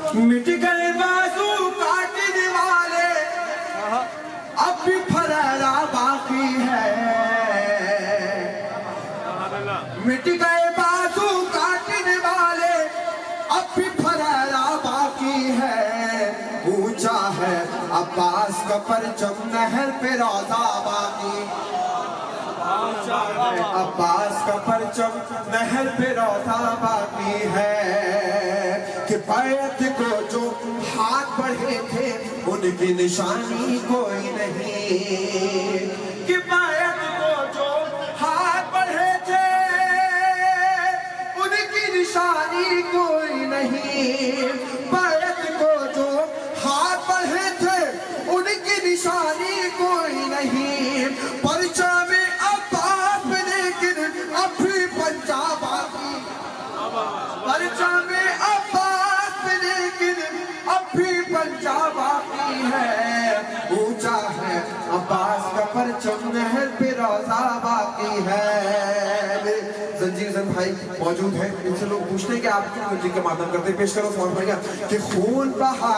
مٹ گئے بازو کاٹنے والے اب بھی پھریرا باقی ہے مٹ گئے بازو کاٹنے والے اب بھی پھریرا باقی ہے اونچا ہے عباس کا پرچم نہر پہ روضہ باقی عباس کا پرچم نہر پہ روضہ باقی ہے کہ بیعت کو جو ہاتھ بڑھے تھے ان کی نشانی کوئی نہیں کہ بیعت کو جو ہاتھ بڑھے تھے ان کی نشانی کوئی نہیں بیعت کو جو ہاتھ بڑھے تھے ان کی نشانی کوئی نہیں پرچم عباس میں لیکن اب بھی پنجا باقی پرچم عباس میں لیکن اب بھی پنجا باقی ہے اونچا ہے عباس کا پرچم نہر پہ روضہ باقی ہے زنجیر زن بھائی موجود ہیں ان سے لوگ پوچھتے ہیں کہ آپ کیوں جن کا ماتم کرتے ہیں پیش کرو فون پڑھ گیا کہ خون بہا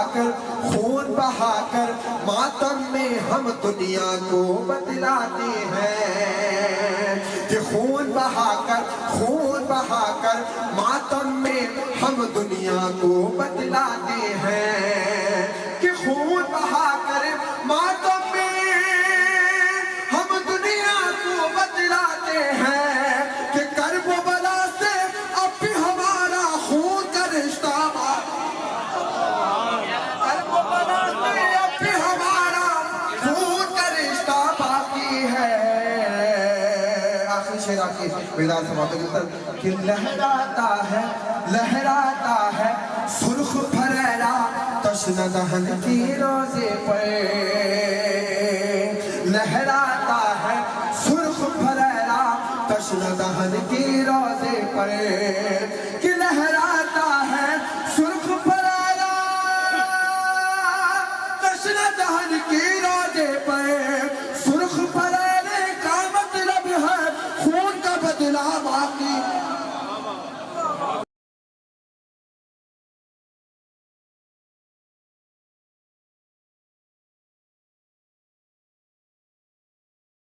کر ماتم میں ہم دنیا کو بتلاتے ہیں کہ خون بہا کر ماتم میں ہم دنیا کو بتلاتے ہیں کہ خون بہا کر ماتم میں ہم دنیا کو بتلاتے ہیں کہ کرب و بلا سے اب بھی ہمارا خون کا رشتہ کرب و بلا سے اب بھی ہمارا خون کا رشتہ باقی ہے آخری شعر آخری بیدار سماعت کے کہ لہراتا ہے سرخ پھریرا تشنہ دہن کی روزے پر لہراتا ہے سرخ پھریرا تشنہ دہن کی روزے پر کہ لہراتا ہے سرخ پھریرا تشنہ دہن کی